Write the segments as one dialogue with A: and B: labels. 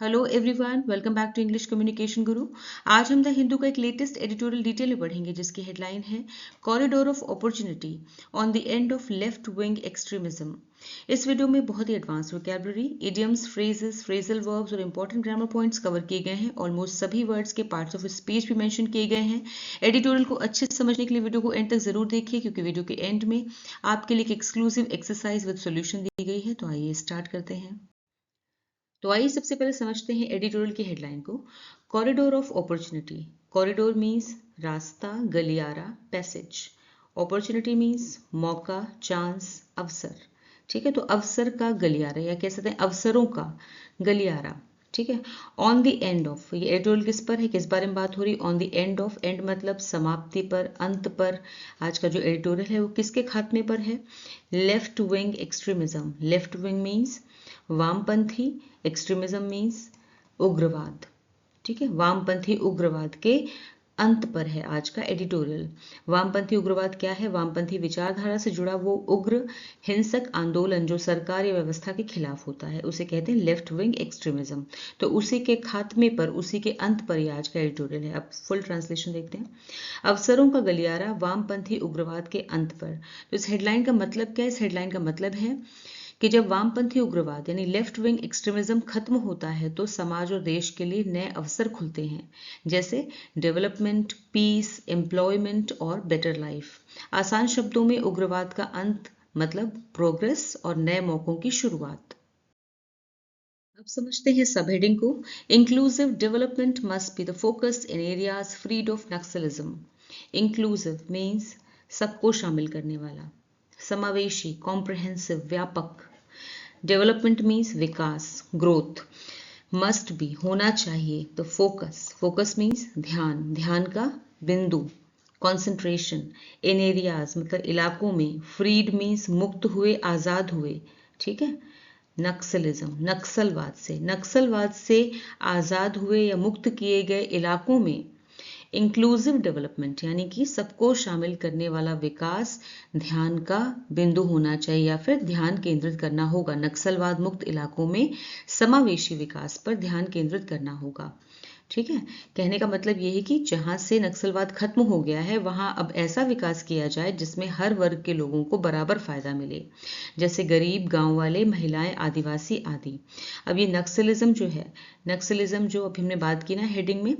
A: Hello everyone, welcome back to English communication guru. आज हम the Hindu का एक लेटेस्ट एडिटोरियल डिटेल में पढ़ेंगे जिसकी हेडलाइन है corridor of opportunity on the end of left wing extremism. इस वीडियो में बहुत ही advance vocabulary, idioms, phrases, phrasal verbs और इंपॉर्टेंट ग्रामर पॉइंट्स कवर किए गए हैं। ऑलमोस्ट सभी वर्ड्स के पार्ट्स ऑफ स्पीच भी मेंशन किए गए हैं। एडिटोरियल को अच्छे से समझने के लिए वीडियो को एंड तक जरूर देखिए, क्योंकि वीडियो के एंड में आपके लिए एक एक्सक्लूसिव एक्सरसाइज विद सॉल्यूशन दी गई है। तो आइए स्टार्ट करते हैं। तो आइए सबसे पहले समझते हैं एडिटोरियल की हेडलाइन को। Corridor of opportunity. Corridor means रास्ता, गलियारा, पैसेज। अपॉर्चुनिटी मीन्स मौका, चांस, अवसर। ठीक है, तो अवसर का गलियारा या कह सकते हैं अवसरों का गलियारा। ठीक है, ऑन द एंड ऑफ, ये एडिटोरियल किस पर है, किस बारे में बात हो रही है? On the end of, and मतलब समाप्ति पर, अंत पर। आज का जो एडिटोरियल है वो किसके खात्मे पर है? Left wing extremism. Left wing means वामपंथी, एक्सट्रीमिज्म मीन्स उग्रवाद। ठीक है, वामपंथी उग्रवाद के अंत पर है आज का एडिटोरियल। वामपंथी उग्रवाद क्या है? वामपंथी विचारधारा से जुड़ा वो उग्र हिंसक आंदोलन जो सरकार या व्यवस्था के खिलाफ होता है, उसे कहते हैं लेफ्ट विंग एक्सट्रीमिज्म। तो उसी के खात्मे पर, उसी के अंत पर ही आज का एडिटोरियल है। अब फुल ट्रांसलेशन देखते हैं। अवसरों का गलियारा वामपंथी उग्रवाद के अंत पर। तो इस हेडलाइन का मतलब क्या है? इस हेडलाइन का मतलब है कि जब वामपंथी उग्रवाद यानी लेफ्ट विंग एक्सट्रीमिज्म खत्म होता है तो समाज और देश के लिए नए अवसर खुलते हैं, जैसे डेवलपमेंट, पीस, एम्प्लॉयमेंट और बेटर लाइफ। आसान शब्दों में उग्रवाद का अंत मतलब प्रोग्रेस और नए मौकों की शुरुआत। अब समझते हैं सब हेडिंग को। Inclusive development must be the focus in areas freed of Naxalism. Inclusive means सबको शामिल करने वाला, समावेशी, कॉम्प्रहेंसिव, व्यापक। डेवलपमेंट मीन्स विकास, ग्रोथ। मस्ट बी होना चाहिए, तो फोकस, फोकस मीन्स ध्यान, ध्यान का बिंदु, कॉन्सेंट्रेशन। इन एरियाज मतलब इलाकों में, फ्रीड मीन्स मुक्त हुए, आजाद हुए। ठीक है, नक्सलिज्म नक्सलवाद से आजाद हुए या मुक्त किए गए इलाकों में इंक्लूसिव डेवलपमेंट यानी कि सबको शामिल करने वाला विकास ध्यान का बिंदु होना चाहिए, या फिर ध्यान केंद्रित करना होगा। नक्सलवाद मुक्त इलाकों में समावेशी विकास पर ध्यान केंद्रित करना होगा। ठीक है, कहने का मतलब यह है कि जहां से नक्सलवाद खत्म हो गया है वहां अब ऐसा विकास किया जाए जिसमें हर वर्ग के लोगों को बराबर फायदा मिले, जैसे गरीब, गांव वाले, महिलाएं, आदिवासी आदि। अब ये नक्सलिज्म जो है, नक्सलिज्म जो अभी हमने बात की ना हेडिंग में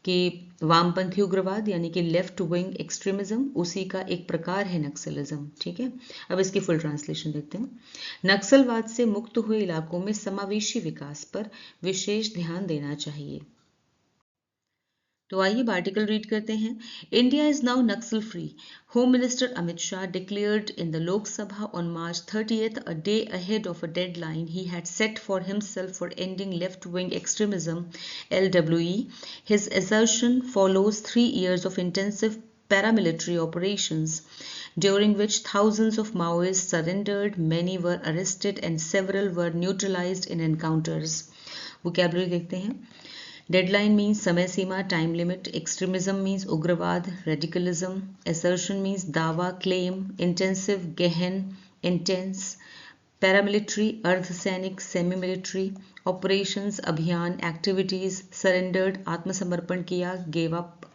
A: कि वामपंथी उग्रवाद यानी कि लेफ्ट विंग एक्सट्रीमिज्म, उसी का एक प्रकार है नक्सलिज्म। ठीक है, अब इसकी फुल ट्रांसलेशन देखते हैं। नक्सलवाद से मुक्त हुए इलाकों में समावेशी विकास पर विशेष ध्यान देना चाहिए। तो आइए आर्टिकल रीड करते हैं। India is now Naxal free. Home minister Amit Shah declared in the Lok Sabha on March 30th, a day ahead of a deadline he had set for himself for ending left-wing extremism, LWE. His assertion follows 3 years of intensive paramilitary operations, during which thousands of Maoists surrendered, many were arrested, and several were neutralized in encounters. Vocabulary देखते हैं। Deadline means समय सीमा, time limit. Extremism means उग्रवाद, radicalism. Assertion means दावा, claim. Intensive गहन, intense. Paramilitary अर्धसैनिक, semi military. Operations अभियान, activities. Surrendered आत्मसमर्पण किया, गेव अप।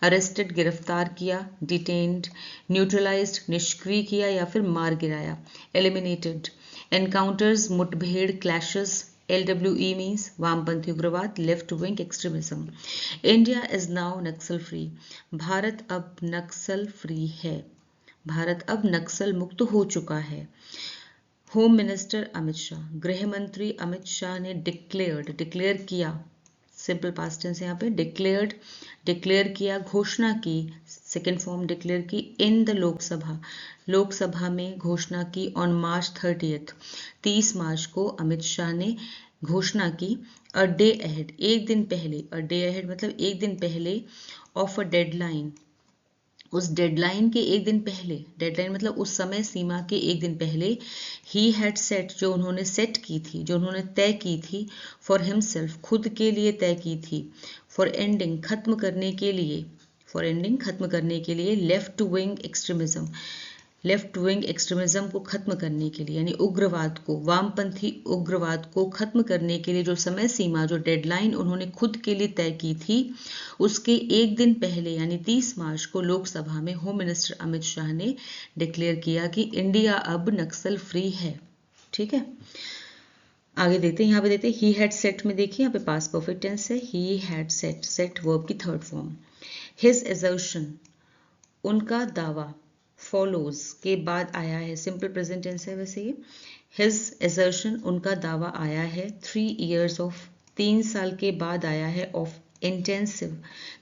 A: अरेस्टेड गिरफ्तार किया, डिटेन्ड। न्यूट्रलाइज्ड निष्क्रिय किया या फिर मार गिराया, एलिमिनेटेड। एनकाउंटर्स मुठभेड़, क्लैशेस। LWE means वामपंथी उग्रवाद, left wing extremism. India is now Naxal free. Bharat अब नक्सल फ्री है, भारत अब नक्सल मुक्त हो चुका है। होम मिनिस्टर अमित शाह, गृह मंत्री अमित शाह ने डिक्लेयर किया, सिंपल पास्ट टेंस यहाँ पे, डिक्लेयर किया, घोषणा की, सेकेंड फॉर्म डिक्लेयर की, इन द लोकसभा में घोषणा की, ऑन मार्च 30 मार्च को अमित शाह ने घोषणा की, अ डे अहेड एक दिन पहले, अ डे अहेड मतलब एक दिन पहले, ऑफ अ डेडलाइन उस डेडलाइन के एक दिन पहले, डेडलाइन मतलब उस समय सीमा के एक दिन पहले, ही हैड सेट जो उन्होंने सेट की थी, जो उन्होंने तय की थी, फॉर हिमसेल्फ खुद के लिए तय की थी, फॉर एंडिंग खत्म करने के लिए, left wing extremism, left wing extremism को खत्म करने के लिए, यानी उग्रवाद को, वामपंथी उग्रवाद को खत्म करने के लिए जो समय सीमा, जो डेडलाइन उन्होंने खुद के लिए तय की थी, उसके एक दिन पहले यानी 30 मार्च को लोकसभा में होम मिनिस्टर अमित शाह ने डिक्लेयर किया कि इंडिया अब नक्सल फ्री है। ठीक है, आगे देखते हैं, यहाँ पे देखते हैं ही हैड सेट में, देखिए यहाँ पे पास्ट परफेक्ट टेंस है, he had set, set verb की थर्ड फॉर्म। हिज असर्शन, उनका दावा, फॉलोज के बाद आया है, सिंपल प्रेजेंट टेंस है वैसे ये। हिज असर्शन, उनका दावा आया है, 3 years ऑफ, 3 साल के बाद आया है, ऑफ इंटेंसिव,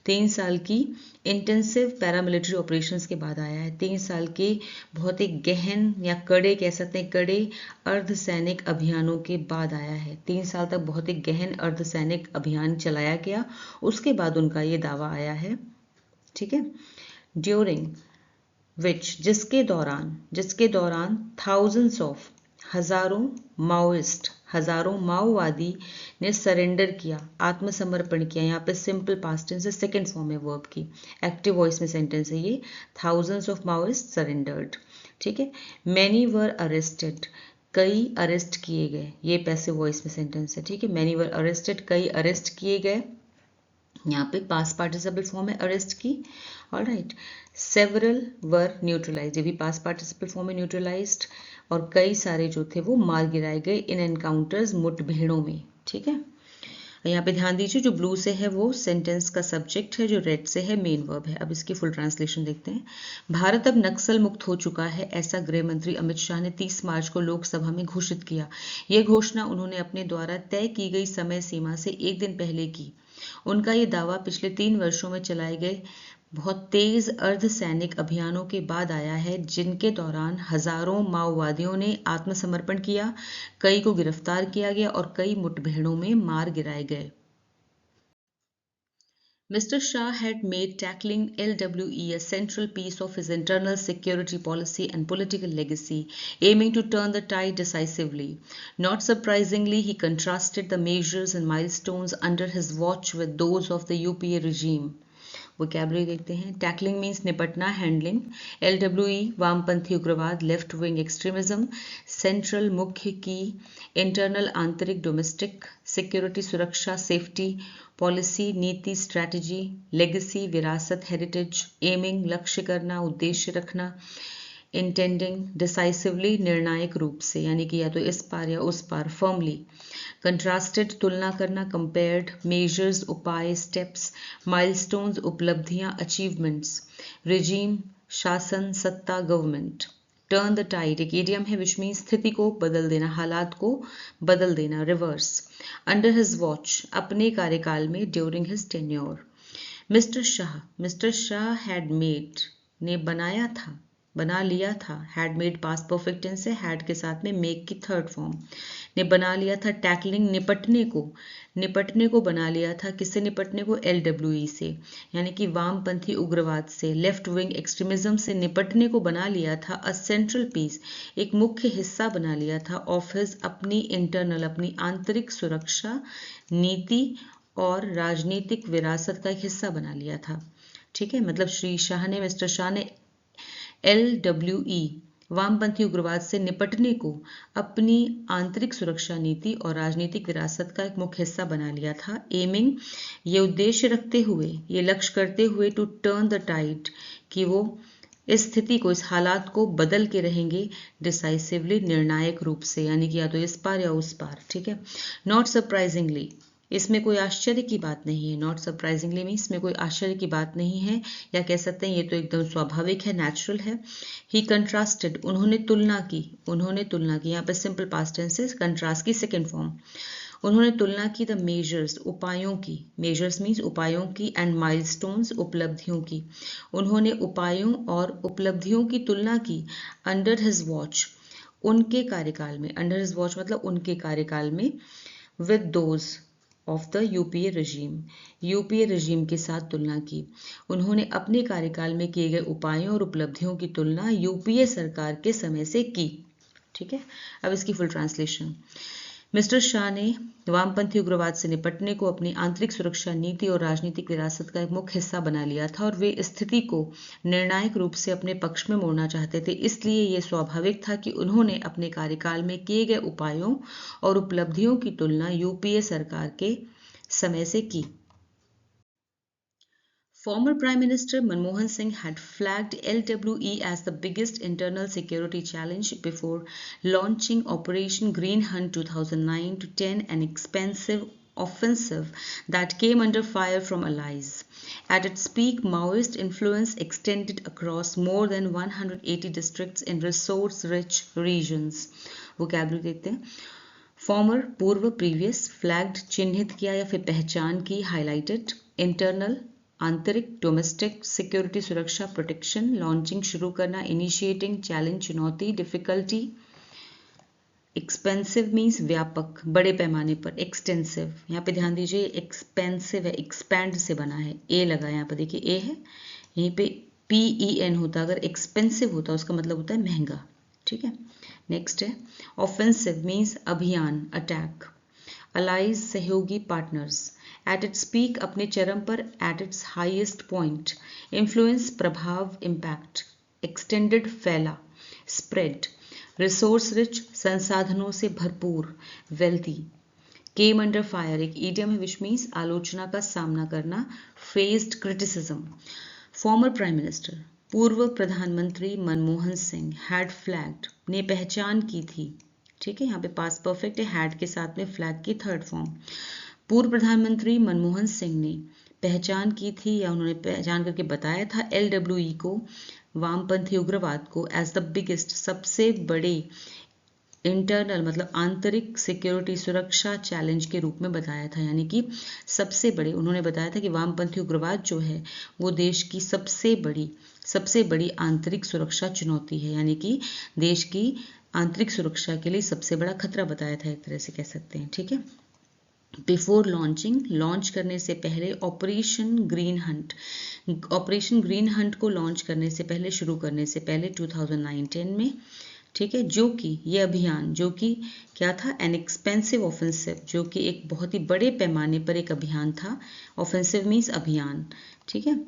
A: 3 साल की इंटेंसिव पैरामिलिट्री ऑपरेशंस के बाद आया है, 3 साल के बहुत ही गहन या कड़े कह सकते हैं, कड़े अर्धसैनिक अभियानों के बाद आया है। 3 साल तक बहुत ही गहन अर्धसैनिक अभियान चलाया गया, उसके बाद उनका ये दावा आया है। ठीक है, ड्यूरिंग विच, जिसके दौरान थाउजेंड्स ऑफ, हजारों माओइस्ट, हजारों माओवादी ने सरेंडर किया, आत्मसमर्पण किया। यहाँ पे सिंपल पास्ट टेंस है, सेकेंड फॉर्म है वर्ब की, एक्टिव वॉइस में सेंटेंस है ये, थाउजेंड्स ऑफ माओइस्ट सरेंडर्ड। ठीक है, मैनी वर अरेस्टेड, कई अरेस्ट किए गए, ये पैसिव वॉइस में सेंटेंस है। ठीक है, मैनी वर अरेस्टेड, कई अरेस्ट किए गए, यहाँ पे पास्ट पार्टिसिपल फॉर्म है अरेस्ट की। ऑलराइट, सेवरल वर न्यूट्रलाइज्ड, ये भी पास्ट पार्टिसिपल फॉर्म है न्यूट्रलाइज्ड, और कई सारे जो थे वो मार गिराए गए इन एनकाउंटर्स, मुठभेड़ों में। ठीक है, यहाँ पे ध्यान दीजिए, जो ब्लू से है वो सेंटेंस का सब्जेक्ट है, जो रेड से है मेन वर्ब है। अब इसकी फुल ट्रांसलेशन देखते हैं। भारत अब नक्सल मुक्त हो चुका है, ऐसा गृह मंत्री अमित शाह ने 30 मार्च को लोकसभा में घोषित किया। यह घोषणा उन्होंने अपने द्वारा तय की गई समय सीमा से एक दिन पहले की। उनका ये दावा पिछले 3 वर्षों में चलाए गए बहुत तेज अर्धसैनिक अभियानों के बाद आया है, जिनके दौरान हजारों माओवादियों ने आत्मसमर्पण किया, कई को गिरफ्तार किया गया और कई मुठभेड़ों में मार गिराए गए। Mr. Shah had made tackling LWE a central piece of his internal security policy and political legacy, aiming to turn the tide decisively. Not surprisingly, he contrasted the measures and milestones under his watch with those of the UPA regime. Vocabulary देखते हैं। Tackling means निपटना, handling. LWE वामपंथी उग्रवाद, left wing extremism. Central मुख्य की, internal आंतरिक domestic, security सुरक्षा safety, policy नीति स्ट्रैटेजी, लेगेसी विरासत हेरिटेज, एमिंग लक्ष्य करना उद्देश्य रखना, इंटेंडिंग डिसाइसिवली निर्णायक रूप से, यानी कि या तो इस पार या उस पार, फर्मली। कंट्रास्टेड तुलना करना, कंपेयर्ड, मेजर्स उपाय स्टेप्स, माइलस्टोन्स उपलब्धियां अचीवमेंट्स, रिजीम शासन सत्ता गवर्नमेंट। टर्न द टाइड एक इडियम है विच मीन स्थिति को बदल देना, हालात को बदल देना, रिवर्स। अंडर हिज वॉच अपने कार्यकाल में, during his tenure. Mister Shah had made ने बनाया था, बना लिया था, had made past perfect tense है, हैड के साथ में मेक की थर्ड फॉर्म, ने बना लिया था टैकलिंग निपटने को बना लिया था। किससे निपटने को? LWE से, यानी कि वामपंथी उग्रवाद से, लेफ्ट विंग एक्सट्रीमिज्म से निपटने को बना लिया था। अ सेंट्रल पीस एक मुख्य हिस्सा बना लिया था। ऑफ हिज अपनी इंटरनल अपनी आंतरिक सुरक्षा नीति और राजनीतिक विरासत का एक हिस्सा बना लिया था। ठीक है, मतलब मिस्टर शाह ने LWE वामपंथी उग्रवाद से निपटने को अपनी आंतरिक सुरक्षा नीति और राजनीतिक विरासत का एक मुख्य हिस्सा बना लिया था। एमिंग ये उद्देश्य रखते हुए, ये लक्ष्य करते हुए, टू टर्न द टाइड कि वो इस स्थिति को, इस हालात को बदल के रहेंगे, डिसाइसिवली निर्णायक रूप से, यानी कि या तो इस पार या उस पार। ठीक है, नॉट सरप्राइजिंगली इसमें कोई आश्चर्य की बात नहीं है। नॉट सरप्राइजिंगली मीन्स इसमें कोई आश्चर्य की बात नहीं है, या कह सकते हैं ये तो एकदम स्वाभाविक है, नेचुरल है। ही कंट्रास्टेड उन्होंने तुलना की, यहाँ पे सिंपल पास्ट टेंस है, कंट्रास्ट की सेकेंड फॉर्म। उन्होंने तुलना की द मेजर्स उपायों की, मेजर्स मीन्स उपायों की, एंड माइलस्टोन्स उपलब्धियों की। उन्होंने उपायों और उपलब्धियों की तुलना की अंडर हिज वॉच उनके कार्यकाल में, अंडर हिज वॉच मतलब उनके कार्यकाल में, with those of the UPA regime के साथ तुलना की। उन्होंने अपने कार्यकाल में किए गए उपायों और उपलब्धियों की तुलना यूपीए सरकार के समय से की। ठीक है, अब इसकी फुल ट्रांसलेशन। मिस्टर शाह ने वामपंथी उग्रवाद से निपटने को अपनी आंतरिक सुरक्षा नीति और राजनीतिक विरासत का एक मुख्य हिस्सा बना लिया था और वे स्थिति को निर्णायक रूप से अपने पक्ष में मोड़ना चाहते थे। इसलिए यह स्वाभाविक था कि उन्होंने अपने कार्यकाल में किए गए उपायों और उपलब्धियों की तुलना यूपीए सरकार के समय से की। Former Prime Minister Manmohan Singh had flagged LWE as the biggest internal security challenge before launching Operation Green Hunt 2009-10, an expensive offensive that came under fire from allies. At its peak, Maoist influence extended across more than 180 districts in resource-rich regions. Vocabulary देखते हैं. Former पूर्व previous, flagged चिन्हित किया या फिर पहचान की, highlighted, internal आंतरिक, डोमेस्टिक, सिक्योरिटी सुरक्षा, प्रोटेक्शन, लॉन्चिंग शुरू करना, इनिशिएटिंग, चैलेंज चुनौती, डिफिकल्टी, एक्सपेंसिव मीन्स व्यापक, बड़े पैमाने पर, एक्सटेंसिव, यहाँ पे ध्यान दीजिए एक्सपेंसिव है, एक्सपैंड से बना है, ए लगा यहाँ पे देखिए ए है, यहीं पे PEN होता, अगर एक्सपेंसिव होता उसका मतलब होता है महंगा, ठीक है। नेक्स्ट है ऑफेंसिव मीन्स अभियान, अटैक, अलाइज सहयोगी, पार्टनर्स, एट इट्स पीक अपने चरम पर, at its highest point, influence प्रभाव, इम्पैक्ट, एक्सटेंडेड फैला, स्प्रेड, रिसोर्स रिच संसाधनों से भरपूर, वेल्थी, केम अंडर फायर एक ईडियम है विच मीन्स आलोचना का सामना करना, faced criticism. Former prime minister पूर्व प्रधानमंत्री मनमोहन सिंह हैड फ्लैग्ड ने पहचान की थी, ठीक है, यहाँ पे पास्ट परफेक्ट है, हैड के साथ में फ्लैग की थर्ड फॉर्म। पूर्व प्रधानमंत्री मनमोहन सिंह ने पहचान की थी या उन्होंने पहचान करके बताया था LWE को, वामपंथी उग्रवाद को, एज द बिगेस्ट सबसे बड़े इंटरनल मतलब आंतरिक सिक्योरिटी सुरक्षा चैलेंज के रूप में बताया था, यानी कि सबसे बड़े उन्होंने बताया था कि वामपंथी उग्रवाद जो है वो देश की सबसे बड़ी आंतरिक सुरक्षा चुनौती है, यानी कि देश की आंतरिक सुरक्षा के लिए सबसे बड़ा खतरा बताया था, एक तरह से कह सकते हैं, ठीक है। बिफोर लॉन्चिंग लॉन्च करने से पहले, ऑपरेशन ग्रीन हंट को लॉन्च करने से पहले, शुरू करने से पहले 2009-10 में, ठीक है, जो कि ये अभियान जो कि क्या था, एन एक्सपेंसिव ऑफेंसिव, जो कि एक बहुत ही बड़े पैमाने पर एक अभियान था, ऑफेंसिव मीन्स अभियान, ठीक है,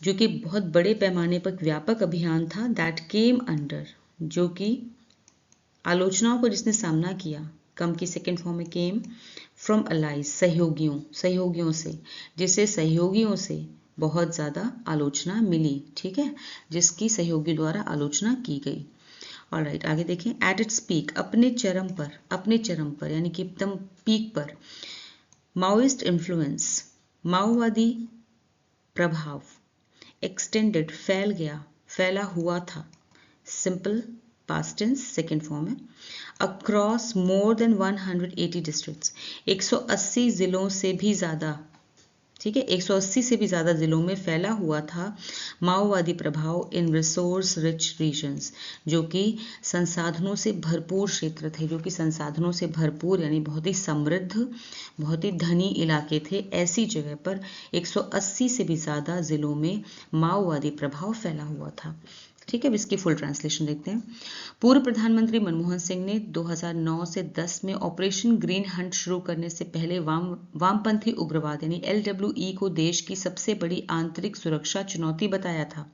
A: जो कि बहुत बड़े पैमाने पर व्यापक अभियान था, दैट केम अंडर जो कि आलोचनाओं को जिसने सामना किया, कम की सेकेंड फॉर्म में केम, फ्रॉम अलाइज सहयोगियों से, जिसे सहयोगियों से बहुत ज़्यादा आलोचना मिली, ठीक है, जिसकी सहयोगी द्वारा आलोचना की गई। ऑलराइट, आगे देखें, एट इट्स पीक अपने चरम पर यानी कि एकदम पीक पर, माओइस्ट इन्फ्लुएंस माओवादी प्रभाव, एक्सटेंडेड फैला हुआ था, simple past tense second form है, अक्रॉस मोर देन 180 डिस्ट्रिक्ट्स 180 जिलों से भी ज़्यादा, ठीक है, 180 से भी ज़्यादा जिलों में फैला हुआ था माओवादी प्रभाव इन रिसोर्स रिच रीजन्स, जो कि संसाधनों से भरपूर क्षेत्र थे, जो कि संसाधनों से भरपूर यानी बहुत ही समृद्ध, बहुत ही धनी इलाके थे, ऐसी जगह पर 180 से भी ज़्यादा जिलों में माओवादी प्रभाव फैला हुआ था, ठीक है। अब इसकी फुल ट्रांसलेशन देखते हैं। पूर्व प्रधानमंत्री मनमोहन सिंह ने 2009 से 10 में ऑपरेशन ग्रीन हंट शुरू करने से पहले वामपंथी उग्रवाद यानी LWE को देश की सबसे बड़ी आंतरिक सुरक्षा चुनौती बताया था।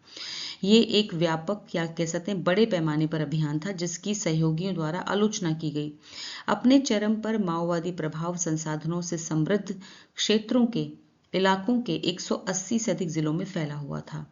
A: ये एक व्यापक या कह सकते हैं बड़े पैमाने पर अभियान था जिसकी सहयोगियों द्वारा आलोचना की गई। अपने चरम पर माओवादी प्रभाव संसाधनों से समृद्ध क्षेत्रों के इलाकों के 180 से अधिक जिलों में फैला हुआ था।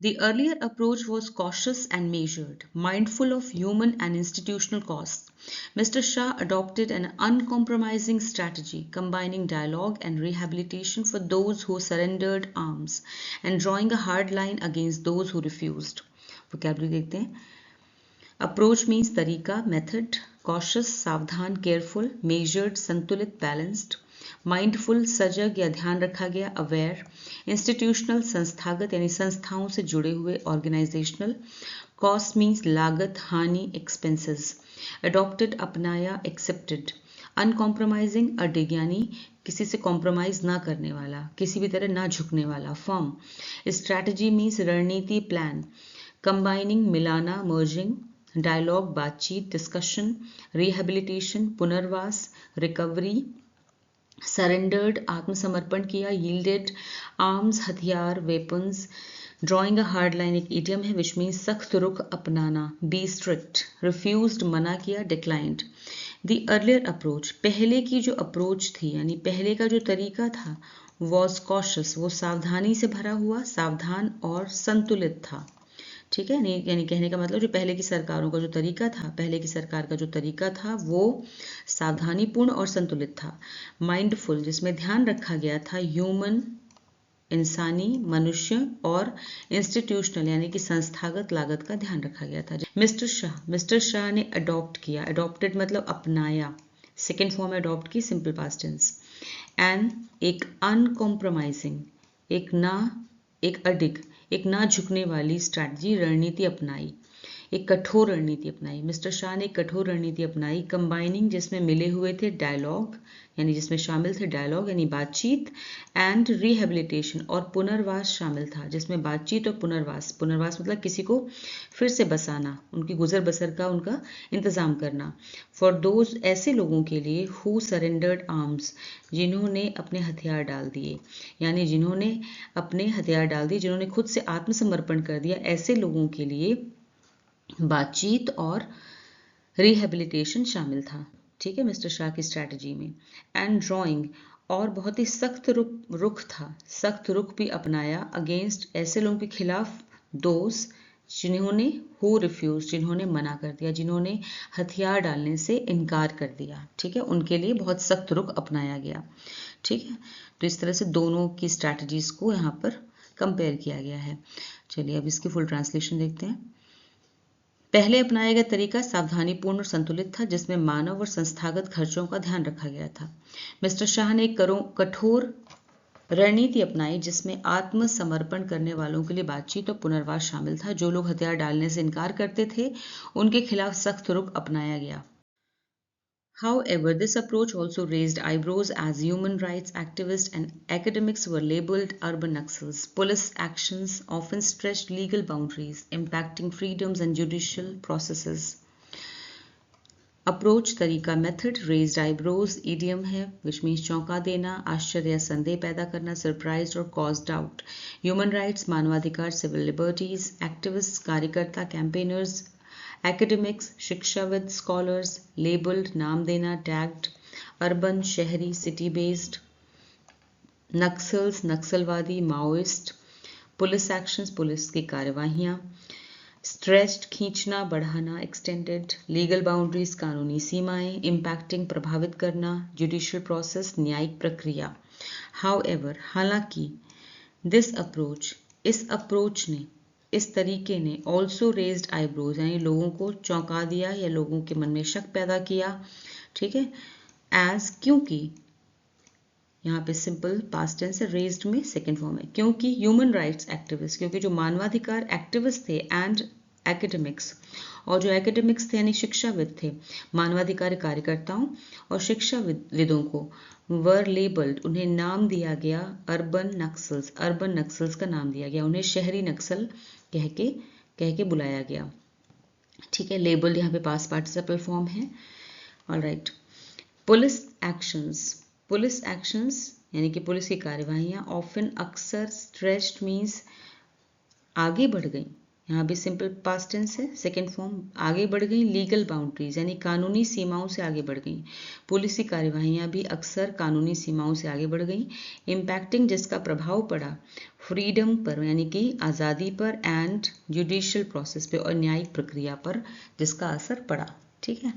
A: The earlier approach was cautious and measured, mindful of human and institutional costs. Mr. Shah adopted an uncompromising strategy, combining dialogue and rehabilitation for those who surrendered arms, and drawing a hard line against those who refused. Vocabulary देखते हैं. Approach means तरीका, method, cautious, सावधान, careful, measured, संतुलित, balanced, mindful, सजग या ध्यान रखा गया, अवेयर, इंस्टीट्यूशनल, संस्थागत यानी संस्थाओं से जुड़े हुए, ऑर्गेनाइजेशनल, कॉस्ट मीन्स लागत, हानि, एक्सपेंसेस, अडॉप्टेड अपनाया, एक्सेप्टेड, अनकॉम्प्रोमाइजिंग, अडिग यानी किसी से कॉम्प्रोमाइज ना करने वाला, किसी भी तरह ना झुकने वाला, फर्म, स्ट्रैटेजी मीन्स रणनीति, प्लान, कंबाइनिंग, मिलाना, मर्जिंग, डायलॉग बातचीत, डिस्कशन, रिहेबिलिटेशन पुनर्वास, रिकवरी, सरेंडर्ड आत्मसमर्पण किया, यील्डेड आर्म्स हथियार weapons, drawing a hard line एक इडियम है विच मीन्स सख्त रुख अपनाना, बी स्ट्रिक्ट, रिफ्यूज्ड मना किया, डिक्लाइंड। द अर्लियर अप्रोच पहले की जो अप्रोच थी यानी पहले का जो तरीका था वॉज कॉशस वो सावधानी से भरा हुआ, सावधान और संतुलित था। ठीक है, यानी कहने का मतलब जो पहले की सरकारों का जो तरीका था, पहले की सरकार का जो तरीका था वो सावधानीपूर्ण और संतुलित था। माइंडफुल जिसमें ध्यान रखा गया था ह्यूमन इंसानी, मनुष्य और इंस्टीट्यूशनल यानी कि संस्थागत लागत का ध्यान रखा गया था। मिस्टर शाह ने अडॉप्ट किया, अडॉप्टेड मतलब अपनाया, सेकेंड फॉर्म अडॉप्ट की, सिंपल पास्ट टेंस। एंड एक अनकॉम्प्रोमाइजिंग, एक अडिग, एक ना झुकने वाली स्ट्रैटेजी रणनीति अपनाई, एक कठोर रणनीति अपनाई। मिस्टर शाह ने एक कठोर रणनीति अपनाई, कंबाइनिंग जिसमें मिले हुए थे डायलॉग यानी जिसमें शामिल थे डायलॉग यानी बातचीत, एंड रिहेबिलिटेशन और पुनर्वास शामिल था जिसमें बातचीत और पुनर्वास, पुनर्वास मतलब किसी को फिर से बसाना, उनकी गुजर बसर का उनका इंतजाम करना। फॉर दोज ऐसे लोगों के लिए हु सरेंडर्ड आर्म्स जिन्होंने अपने हथियार डाल दिए, यानी जिन्होंने अपने हथियार डाल दिए, जिन्होंने खुद से आत्मसमर्पण कर दिया, ऐसे लोगों के लिए बातचीत और रिहेबिलिटेशन शामिल था। ठीक है, मिस्टर शाह की स्ट्रैटेजी में। एंड ड्राइंग और बहुत ही सख्त रुख था, सख्त रुख भी अपनाया अगेंस्ट ऐसे लोगों के खिलाफ, दोज जिन्होंने हु रिफ्यूज जिन्होंने मना कर दिया, जिन्होंने हथियार डालने से इनकार कर दिया। ठीक है, उनके लिए बहुत सख्त रुख अपनाया गया। ठीक है, तो इस तरह से दोनों की स्ट्रैटेजीज को यहाँ पर कंपेयर किया गया है। चलिए अब इसकी फुल ट्रांसलेशन देखते हैं। पहले अपनाया गया तरीका सावधानीपूर्ण और संतुलित था जिसमें मानव और संस्थागत खर्चों का ध्यान रखा गया था। मिस्टर शाह ने एक कठोर रणनीति अपनाई जिसमें आत्मसमर्पण करने वालों के लिए बातचीत और पुनर्वास शामिल था। जो लोग हथियार डालने से इनकार करते थे उनके खिलाफ सख्त रुख अपनाया गया। However, this approach also raised eyebrows as human rights activists and academics were labeled urban Naxals. Police actions often stretched legal boundaries, impacting freedoms and judicial processes. Approach तरीका method raised eyebrows idiom है which means चौंका देना, आश्चर्य या संदेह पैदा करना, surprised और caused doubt. Human rights मानवाधिकार civil liberties, activists कार्यकर्ता campaigners, academics शिक्षाविद scholars, labeled नाम देना tagged, urban शहरी city based, नक्सल्स नक्सलवादी माओइस्ट, पुलिस एक्शंस पुलिस की कार्यवाहियाँ, स्ट्रेच्ड खींचना बढ़ाना एक्सटेंडेड, लीगल बाउंड्रीज कानूनी सीमाएं, इम्पैक्टिंग प्रभावित करना, जुडिशियल प्रोसेस न्यायिक प्रक्रिया। हाउएवर हालांकि दिस अप्रोच इस अप्रोच ने इस तरीके ने ऑल्सो रेज्ड आईब्रोज यानी लोगों को चौंका दिया या लोगों के मन में शक पैदा किया। ठीक है, एज क्योंकि यहाँ पे सिंपल पास्ट टेंस है, रेज्ड में सेकेंड फॉर्म है, क्योंकि ह्यूमन राइट्स एक्टिविस्ट क्योंकि जो मानवाधिकार एक्टिविस्ट थे एंड एकेडमिक्स और जो एकेडमिक्स थे यानी शिक्षाविद थे, मानवाधिकार कार्यकर्ताओं और शिक्षाविदों को वर लेबल्ड उन्हें नाम दिया गया अर्बन नक्सल्स का नाम दिया गया, उन्हें शहरी नक्सल कह के बुलाया गया। ठीक है, लेबल्ड यहाँ पे पास्ट पार्टिसिपल फॉर्म है। ऑलराइट, पुलिस एक्शंस यानी कि पुलिस की कार्यवाहियाँ ऑफन अक्सर स्ट्रेच्ड मीन्स आगे बढ़ गई, यहाँ भी सिंपल पास्ट टेंस है सेकेंड फॉर्म, आगे बढ़ गई, लीगल बाउंड्रीज यानी कानूनी सीमाओं से आगे बढ़ गई, पुलिस की कार्यवाहियाँ भी अक्सर कानूनी सीमाओं से आगे बढ़ गई, इम्पैक्टिंग जिसका प्रभाव पड़ा फ्रीडम पर यानी कि आज़ादी पर, एंड जुडिशियल प्रोसेस पे और न्यायिक प्रक्रिया पर जिसका असर पड़ा। ठीक है,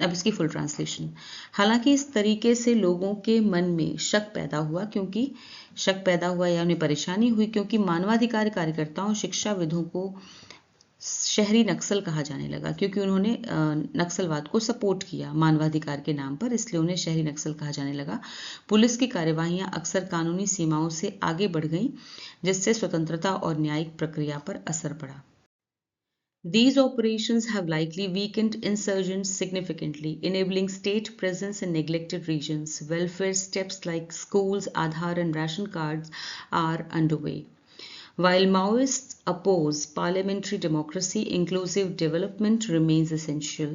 A: अब इसकी फुल ट्रांसलेशन। हालांकि इस तरीके से लोगों के मन में शक पैदा हुआ या उन्हें परेशानी हुई क्योंकि मानवाधिकार कार्यकर्ताओं शिक्षाविदों को शहरी नक्सल कहा जाने लगा, क्योंकि उन्होंने नक्सलवाद को सपोर्ट किया मानवाधिकार के नाम पर, इसलिए उन्हें शहरी नक्सल कहा जाने लगा। पुलिस की कार्यवाहियां अक्सर कानूनी सीमाओं से आगे बढ़ गईं जिससे स्वतंत्रता और न्यायिक प्रक्रिया पर असर पड़ा। These operations have likely weakened insurgents significantly, enabling state presence in neglected regions. Welfare steps like schools, Aadhaar and ration cards are underway. While Maoists oppose parliamentary democracy, inclusive development remains essential.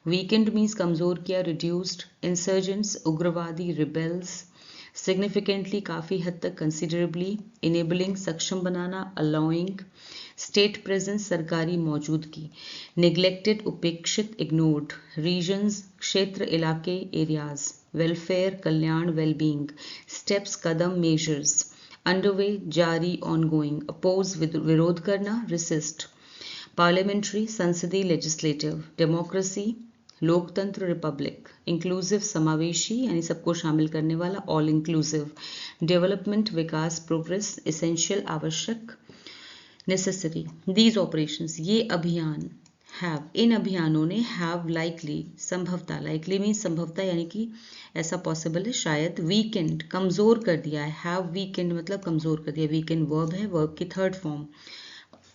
A: Weakened means कमजोर किया, reduced. Insurgents, उग्रवादी, rebels. Significantly, काफ़ी हद तक, considerably. Enabling, सक्षम बनाना, allowing. State presence, सरकारी मौजूदगी. Neglected, उपेक्षित, ignored. Regions, क्षेत्र, इलाके, areas. Welfare, कल्याण, well-being. Steps, कदम, measures. Underway, जारी, ongoing. Oppose, विरोध करना, resist. Parliamentary, संसदीय, legislative. Democracy, लोकतंत्र, रिपब्लिक. इंक्लूसिव, समावेशी यानी सबको शामिल करने वाला, ऑल इंक्लूसिव. डेवलपमेंट, विकास, प्रोग्रेस. एसेंशियल, आवश्यक, नेसेसरी. दीज ऑपरेशंस, ये अभियान. हैव, इन अभियानों ने. हैव, लाइकली, संभवता. लाइकली मीन संभवता यानी कि ऐसा पॉसिबल है, शायद. वीकेंड, कमजोर कर दिया है. हैव वीकेंड मतलब कमजोर कर दिया. वीकेंड वर्ब है, वर्ब की third form,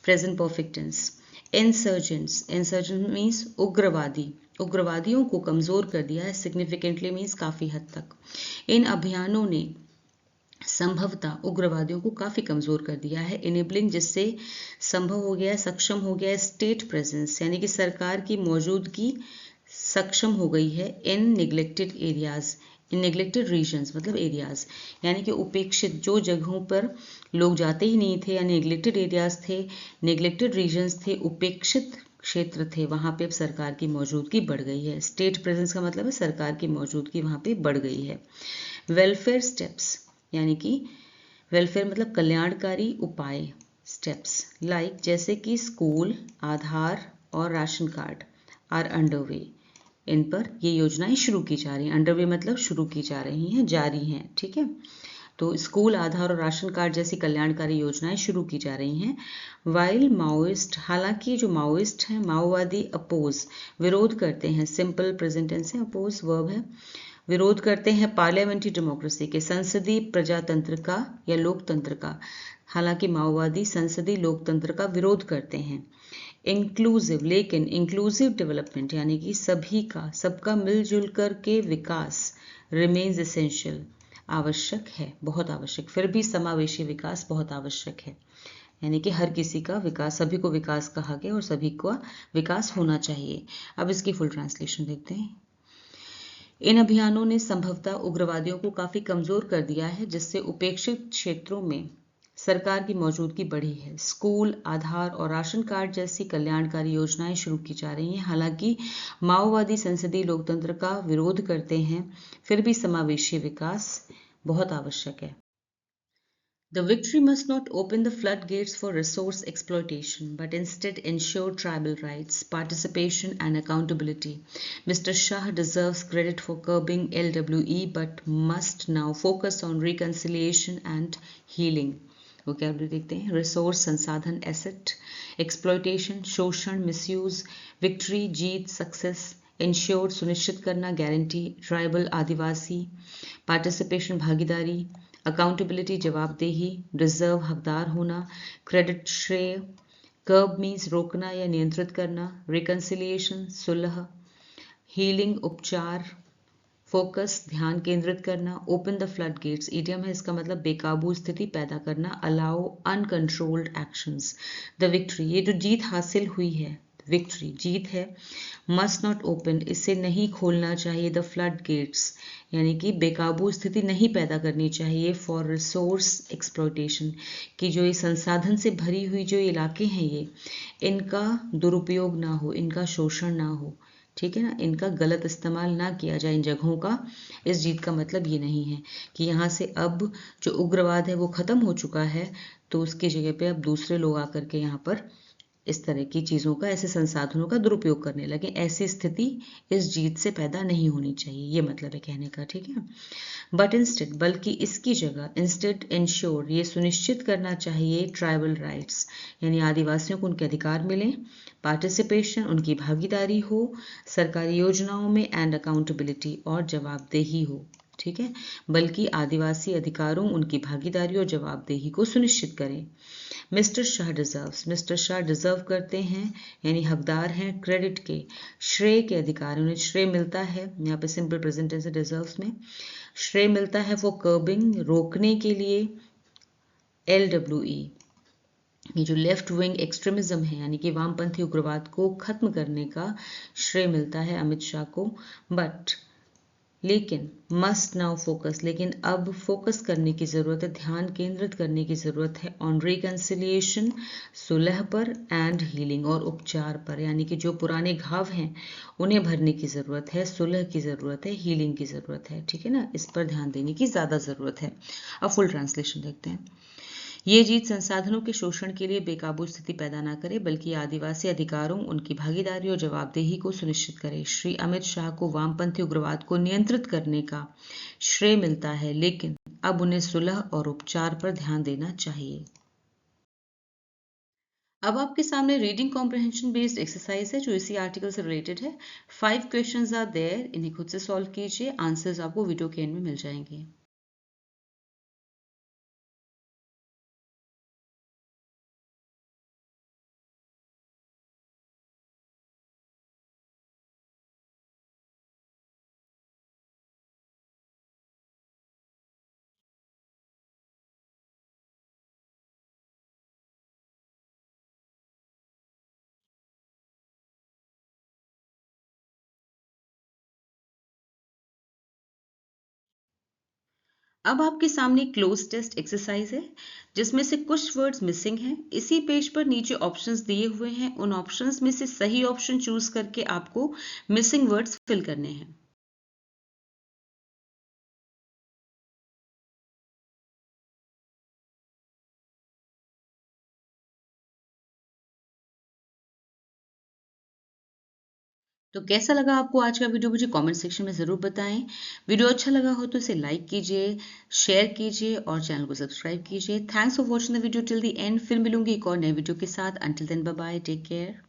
A: present perfect tense. Insurgents, insurgent means उग्रवादी, उग्रवादियों को कमजोर कर दिया है. सिग्निफिकेंटली मीन्स काफी हद तक. इन अभियानों ने संभवतः उग्रवादियों को काफी कमजोर कर दिया है. इनेबलिंग, जिससे संभव हो गया, सक्षम हो गया. स्टेट प्रेजेंस यानी कि सरकार की मौजूदगी सक्षम हो गई है. इन निग्लेक्टेड एरियाज, इन नेग्लेक्टेड रीजन्स मतलब एरियाज यानी कि उपेक्षित, जो जगहों पर लोग जाते ही नहीं थे या नेग्लेक्टेड एरियाज थे, नेग्लेक्टेड रीजन्स थे, उपेक्षित क्षेत्र थे, वहां पे अब सरकार की मौजूदगी बढ़ गई है. स्टेट प्रेजेंस का मतलब है सरकार की मौजूदगी वहां पे बढ़ गई है. वेलफेयर स्टेप्स यानी कि वेलफेयर मतलब कल्याणकारी उपाय. स्टेप्स लाइक जैसे कि स्कूल, आधार और राशन कार्ड आर अंडरवे, इन पर ये योजनाएं शुरू की जा रही हैं. अंडरवे मतलब शुरू की जा रही हैं, जारी हैं. ठीक है, तो स्कूल, आधार और राशन कार्ड जैसी कल्याणकारी योजनाएं शुरू की जा रही हैं. वाइल माओइस्ट, हालांकि जो माओइस्ट हैं, माओवादी, अपोज, विरोध करते हैं. सिंपल प्रेजेंट टेंस है, अपोज वर्ब है. विरोध करते हैं पार्लियामेंट्री डेमोक्रेसी के, संसदीय प्रजातंत्र का या लोकतंत्र का. हालांकि माओवादी संसदीय लोकतंत्र का विरोध करते हैं. इंक्लूसिव, लेकिन इंक्लूसिव डेवलपमेंट यानी कि सभी का, सबका मिलजुल कर के विकास. रिमेन्स एसेंशियल, आवश्यक है, बहुत आवश्यक. फिर भी समावेशी विकास बहुत आवश्यक है यानी कि हर किसी का विकास, सभी को विकास कहा गया और सभी का विकास होना चाहिए. अब इसकी फुल ट्रांसलेशन देखते हैं. इन अभियानों ने संभवतः उग्रवादियों को काफी कमजोर कर दिया है, जिससे उपेक्षित क्षेत्रों में सरकार की मौजूदगी बढ़ी है. स्कूल, आधार और राशन कार्ड जैसी कल्याणकारी योजनाएं शुरू की जा रही हैं. हालांकि माओवादी संसदीय लोकतंत्र का विरोध करते हैं, फिर भी समावेशी विकास बहुत आवश्यक है. The victory must not open the floodgates for resource exploitation, but instead ensure tribal rights, participation and accountability. Mr. Shah deserves credit for curbing LWE, but must now focus on reconciliation and healing. vocabulary देखते हैं. Resource, संसाधन, asset. Exploitation, शोषण, misuse. Victory, जीत, success. Ensure, सुनिश्चित करना, guarantee. Tribal, आदिवासी. Participation, भागीदारी. Accountability, जवाबदेही. Deserve, हकदार होना. क्रेडिट, श्रेय. कर्ब मीन्स रोकना या नियंत्रित करना. रिकंसिलिएशन, सुलह. हीलिंग, उपचार. फोकस, ध्यान केंद्रित करना. Open the flood gates, idiom है, इसका मतलब बेकाबू स्थिति पैदा करना. Allow uncontrolled actions. The victory, ये जो जीत हासिल हुई है, विक्ट्री जीत है. मस्ट नॉट ओपन, इसे नहीं खोलना चाहिए. द फ्लड गेट्स यानी कि बेकाबू स्थिति नहीं पैदा करनी चाहिए. फॉर रिसोर्स एक्सप्लॉयटेशन, कि जो ये संसाधन से भरी हुई जो इलाके हैं, ये इनका दुरुपयोग ना हो, इनका शोषण ना हो. ठीक है ना, इनका गलत इस्तेमाल ना किया जाए इन जगहों का. इस जीत का मतलब ये नहीं है कि यहाँ से अब जो उग्रवाद है वो खत्म हो चुका है, तो उसकी जगह पे अब दूसरे लोग आकर के यहाँ पर इस तरह की चीज़ों का, ऐसे संसाधनों का दुरुपयोग करने लगे. ऐसी स्थिति इस जीत से पैदा नहीं होनी चाहिए, ये मतलब है कहने का. ठीक है, बट इंस्टेड, बल्कि इसकी जगह. इंस्टेड इंश्योर, ये सुनिश्चित करना चाहिए. ट्राइबल राइट्स यानी आदिवासियों को उनके अधिकार मिलें. पार्टिसिपेशन, उनकी भागीदारी हो सरकारी योजनाओं में. एंड अकाउंटेबिलिटी, और जवाबदेही हो. ठीक है, बल्कि आदिवासी अधिकारों, उनकी भागीदारी और जवाबदेही को सुनिश्चित करें. Mister Shah deserves, mister Shah deserve करते हैं यानी हकदार हैं क्रेडिट के, श्रेय के अधिकार, उन्हें श्रेय मिलता है. यहाँ पे सिंपल प्रेजेंट टेंस है डिजर्व्स में. श्रेय मिलता है फॉर कर्बिंग, रोकने के लिए. LWE ये जो लेफ्ट विंग एक्सट्रीमिज्म है यानी कि वामपंथी उग्रवाद को खत्म करने का श्रेय मिलता है अमित शाह को। लेकिन मस्ट नाउ फोकस, लेकिन अब फोकस करने की ज़रूरत है, ध्यान केंद्रित करने की ज़रूरत है ऑन रिकन्सिलिएशन, सुलह पर, एंड हीलिंग, और उपचार पर, यानी कि जो पुराने घाव हैं उन्हें भरने की ज़रूरत है, सुलह की ज़रूरत है, हीलिंग की ज़रूरत है। ठीक है ना, इस पर ध्यान देने की ज़्यादा ज़रूरत है। अब फुल ट्रांसलेशन देखते हैं। ये जीत संसाधनों के शोषण के लिए बेकाबू स्थिति पैदा न करे, बल्कि आदिवासी अधिकारों, उनकी भागीदारी और जवाबदेही को सुनिश्चित करे। श्री अमित शाह को वामपंथी उग्रवाद को नियंत्रित करने का श्रेय मिलता है, लेकिन अब उन्हें सुलह और उपचार पर ध्यान देना चाहिए। अब आपके सामने रीडिंग कॉम्प्रिहेंशन बेस्ड एक्सरसाइज है जो इसी आर्टिकल से रिलेटेड है। 5 क्वेश्चंस आर देयर, इन्हें खुद से सॉल्व कीजिए। आंसर्स आपको वीडियो के एंड में मिल जाएंगे। अब आपके सामने क्लोज टेस्ट एक्सरसाइज है जिसमें से कुछ वर्ड्स मिसिंग हैं। इसी पेज पर नीचे ऑप्शंस दिए हुए हैं, उन ऑप्शंस में से सही ऑप्शन चूज करके आपको मिसिंग वर्ड्स फिल करने हैं। तो कैसा लगा आपको आज का वीडियो, मुझे कमेंट सेक्शन में ज़रूर बताएं। वीडियो अच्छा लगा हो तो इसे लाइक कीजिए, शेयर कीजिए और चैनल को सब्सक्राइब कीजिए। Thanks for watching the video till the end. फिर मिलूंगी एक और नए वीडियो के साथ। Until then bye bye, take care.